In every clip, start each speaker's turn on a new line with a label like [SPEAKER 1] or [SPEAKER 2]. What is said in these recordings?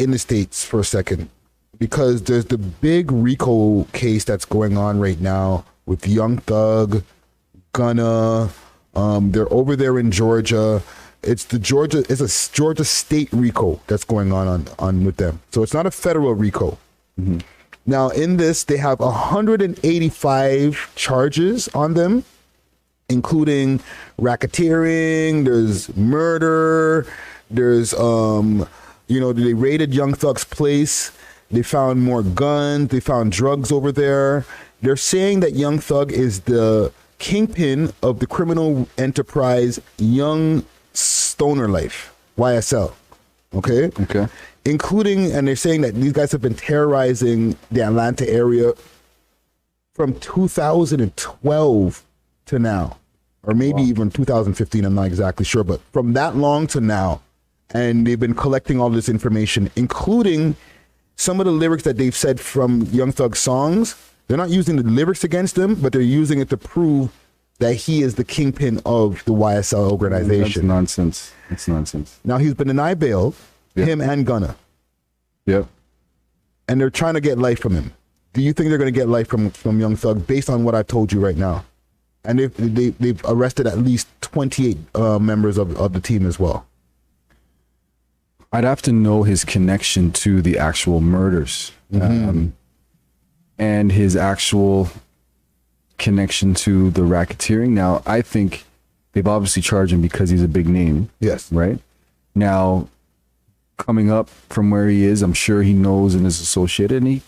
[SPEAKER 1] in the States for a second, because there's the big RICO case that's going on right now with Young Thug, Gunna. They're over there in Georgia. It's a Georgia state RICO that's going on with them. So it's not a federal RICO. Mm-hmm. Now in this, they have 185 charges on them, including racketeering, there's murder, there's, they raided Young Thug's place. They found more guns. They found drugs over there. They're saying that Young Thug is the kingpin of the criminal enterprise Young Stoner Life, YSL. Okay?
[SPEAKER 2] Okay.
[SPEAKER 1] Including, and they're saying that these guys have been terrorizing the Atlanta area from 2012 to now, or maybe even 2015, I'm not exactly sure, but from that long to now. And they've been collecting all this information, including some of the lyrics that they've said from Young Thug's songs. They're not using the lyrics against him, but they're using it to prove that he is the kingpin of the YSL organization.
[SPEAKER 2] That's nonsense. It's nonsense.
[SPEAKER 1] Now, he's been denied bail, him and Gunna.
[SPEAKER 2] Yep.
[SPEAKER 1] And they're trying to get life from him. Do you think they're going to get life from Young Thug based on what I've told you right now? And they've arrested at least 28 members of the team as well.
[SPEAKER 2] I'd have to know his connection to the actual murders, and his actual connection to the racketeering. Now, I think they've obviously charged him because he's a big name.
[SPEAKER 1] Yes.
[SPEAKER 2] Right? Now, coming up from where he is, I'm sure he knows and is associated, and he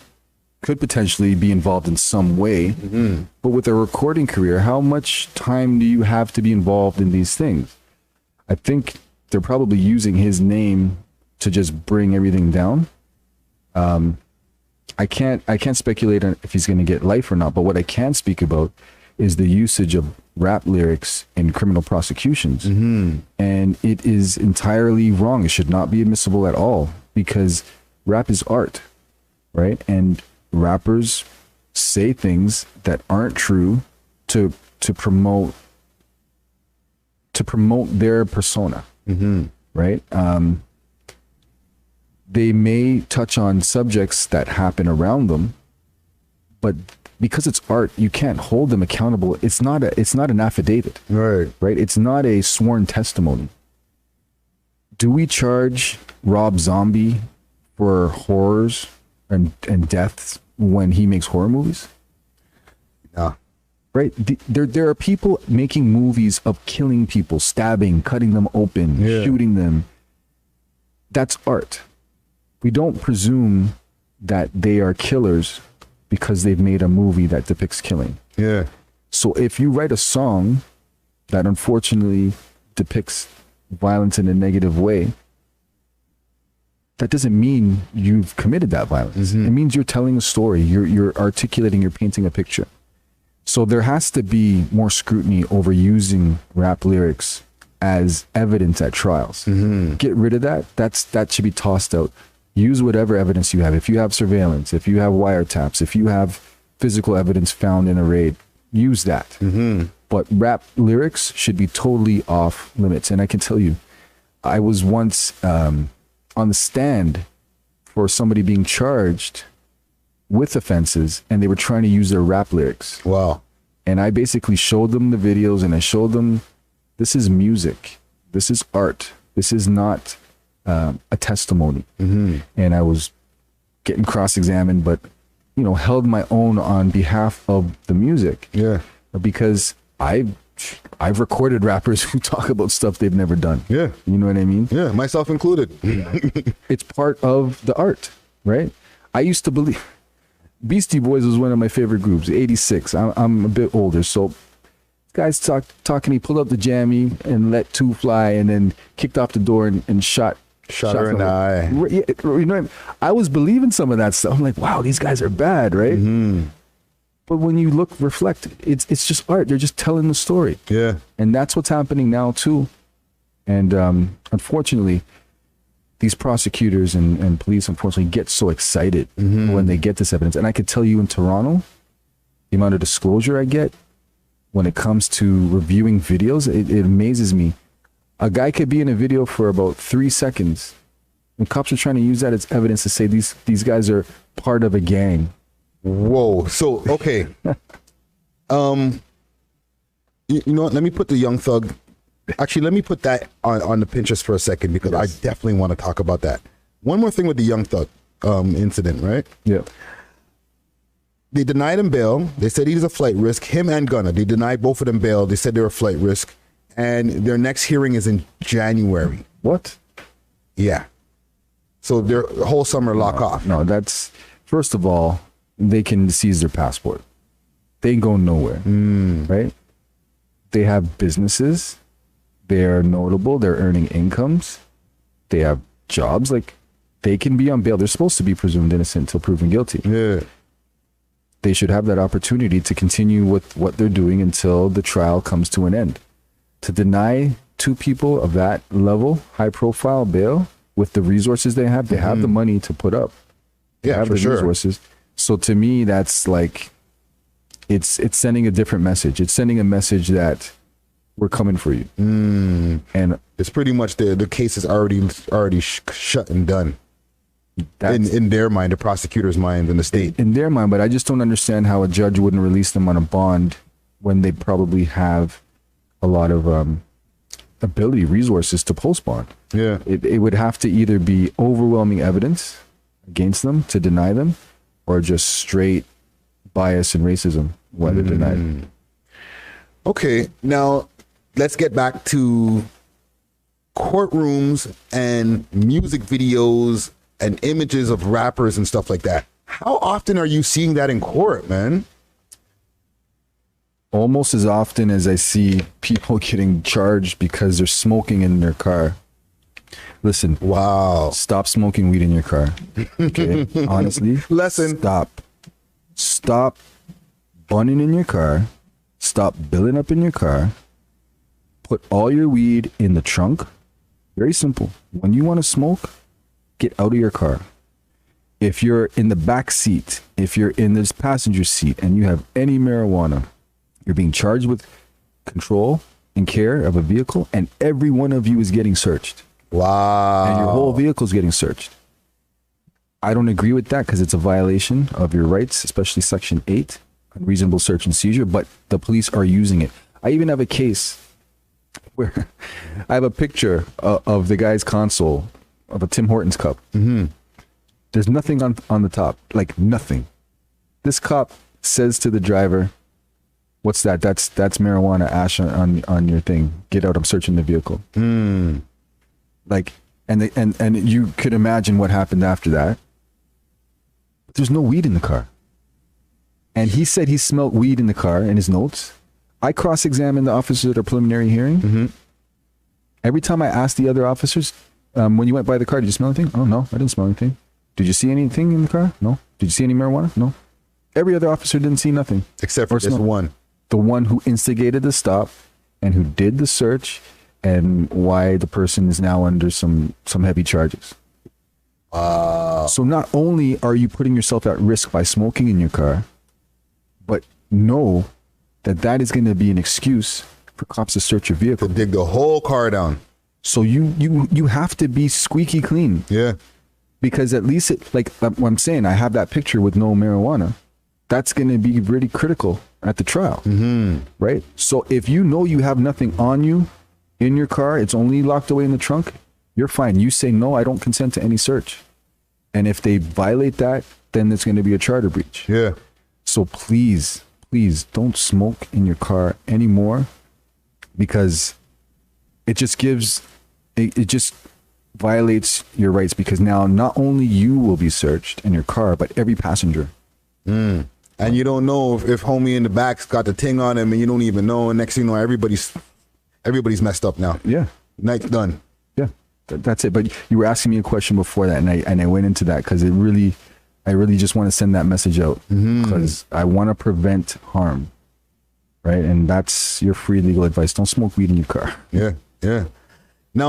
[SPEAKER 2] could potentially be involved in some way. Mm-hmm. But with a recording career, how much time do you have to be involved in these things? I think they're probably using his name to just bring everything down. I can't speculate on if he's going to get life or not, but what I can speak about is the usage of rap lyrics in criminal prosecutions. Mm-hmm. And it is entirely wrong. It should not be admissible at all, because rap is art, right? And rappers say things that aren't true to promote their persona, right? They may touch on subjects that happen around them, but because it's art, you can't hold them accountable. It's not an affidavit, right? It's not a sworn testimony. Do we charge Rob Zombie for horrors and deaths when he makes horror movies?
[SPEAKER 1] No.
[SPEAKER 2] Right? There are people making movies of killing people, stabbing, cutting them open, shooting them. That's art. We don't presume that they are killers because they've made a movie that depicts killing.
[SPEAKER 1] Yeah.
[SPEAKER 2] So if you write a song that unfortunately depicts violence in a negative way, that doesn't mean you've committed that violence. Mm-hmm. It means you're telling a story. You're articulating, you're painting a picture. So there has to be more scrutiny over using rap lyrics as evidence at trials. Mm-hmm. Get rid of that. That should be tossed out. Use whatever evidence you have. If you have surveillance, if you have wiretaps, if you have physical evidence found in a raid, use that. Mm-hmm. But rap lyrics should be totally off limits. And I can tell you, I was once on the stand for somebody being charged with offenses, and they were trying to use their rap lyrics.
[SPEAKER 1] Wow.
[SPEAKER 2] And I basically showed them the videos, and I showed them, this is music. This is art. This is not a testimony. Mm-hmm. And I was getting cross-examined, but held my own on behalf of the music. Yeah. Because I've recorded rappers who talk about stuff they've never done. Yeah. You know what I mean?
[SPEAKER 1] Yeah, myself included.
[SPEAKER 2] It's part of the art, right? I used to believe Beastie Boys was one of my favorite groups, 86. I'm a bit older, so guys talking, he pulled up the jammy and let two fly, and then kicked off the door and shot her in the eye. You know, I was believing some of that stuff. I'm like, wow, these guys are bad, right? Mm-hmm. But when you reflect, it's just art. They're just telling the story. Yeah. And that's what's happening now too. And unfortunately, these prosecutors and police unfortunately get so excited when they get this evidence. And I could tell you in Toronto, the amount of disclosure I get when it comes to reviewing videos, it amazes me. A guy could be in a video for about 3 seconds, And cops are trying to use that as evidence to say these guys are part of a gang.
[SPEAKER 1] Whoa. So, okay. You know what? Let me put the Young Thug. Actually, let me put that on the Pinterest for a second, because I definitely want to talk about that. One more thing with the Young Thug incident, right?
[SPEAKER 2] Yeah.
[SPEAKER 1] They denied him bail. They said he was a flight risk. Him and Gunna. They denied both of them bail. They said they were a flight risk. And their next hearing is in January.
[SPEAKER 2] What?
[SPEAKER 1] Yeah. So their whole summer lock off.
[SPEAKER 2] No, that's, first of all, they can seize their passport. They ain't going nowhere, right? They have businesses. They're notable. They're earning incomes. They have jobs. Like, they can be on bail. They're supposed to be presumed innocent until proven guilty.
[SPEAKER 1] Yeah.
[SPEAKER 2] They should have that opportunity to continue with what they're doing until the trial comes to an end. To deny two people of that level, high profile bail, with the resources they have the money to put up. They have
[SPEAKER 1] for
[SPEAKER 2] the
[SPEAKER 1] sure.
[SPEAKER 2] resources. So to me, that's like, it's sending a different message. It's sending a message that we're coming for you. And
[SPEAKER 1] it's pretty much the case is already shut and done. In their mind, the prosecutor's mind, in the state.
[SPEAKER 2] In their mind, but I just don't understand how a judge wouldn't release them on a bond when they probably have a lot of resources to post bond.
[SPEAKER 1] Yeah.
[SPEAKER 2] It would have to either be overwhelming evidence against them to deny them, or just straight bias and racism when they're denied.
[SPEAKER 1] Okay, now let's get back to courtrooms and music videos and images of rappers and stuff like that. How often are you seeing that in court, man?
[SPEAKER 2] Almost as often as I see people getting charged because they're smoking in their car. Listen.
[SPEAKER 1] Wow.
[SPEAKER 2] Stop smoking weed in your car. Okay? Honestly.
[SPEAKER 1] Lesson.
[SPEAKER 2] Stop bunning in your car. Stop billing up in your car. Put all your weed in the trunk. Very simple. When you want to smoke, get out of your car. If you're in the back seat, if you're in this passenger seat and you have any marijuana, you're being charged with control and care of a vehicle, and every one of you is getting searched.
[SPEAKER 1] Wow.
[SPEAKER 2] And your whole vehicle is getting searched. I don't agree with that because it's a violation of your rights, especially Section 8, unreasonable search and seizure, but the police are using it. I even have a case where I have a picture of the guy's console of a Tim Hortons cup. There's nothing on the top, like nothing. This cop says to the driver, "What's that? That's marijuana ash on your thing. Get out, I'm searching the vehicle." Like, and you could imagine what happened after that. But there's no weed in the car. And he said he smelled weed in the car in his notes. I cross-examined the officers at a preliminary hearing. Every time I asked the other officers, when you went by the car, did you smell anything? Oh, no, I didn't smell anything. Did you see anything in the car? No. Did you see any marijuana? No. Every other officer didn't see nothing.
[SPEAKER 1] Except for this one.
[SPEAKER 2] The one who instigated the stop and who did the search, and why the person is now under some heavy charges. So not only are you putting yourself at risk by smoking in your car, but know that is going to be an excuse for cops to search your vehicle.
[SPEAKER 1] To dig the whole car down.
[SPEAKER 2] So you have to be squeaky clean.
[SPEAKER 1] Yeah.
[SPEAKER 2] Because at least like what I'm saying, I have that picture with no marijuana. That's going to be really critical at the trial. Right? So if you know you have nothing on you in your car, it's only locked away in the trunk, you're fine. You say, "No, I don't consent to any search." And if they violate that, then it's going to be a charter breach.
[SPEAKER 1] Yeah.
[SPEAKER 2] So please don't smoke in your car anymore, because it just violates your rights, because now not only you will be searched in your car, but every passenger.
[SPEAKER 1] And you don't know if homie in the back's got the ting on him, and you don't even know. And next thing you know, everybody's messed up now.
[SPEAKER 2] Yeah.
[SPEAKER 1] Night's done.
[SPEAKER 2] Yeah. That's it. But you were asking me a question before that, and I went into that because I really just want to send that message out, because I want to prevent harm. Right. And that's your free legal advice. Don't smoke weed in your car.
[SPEAKER 1] Yeah. Yeah.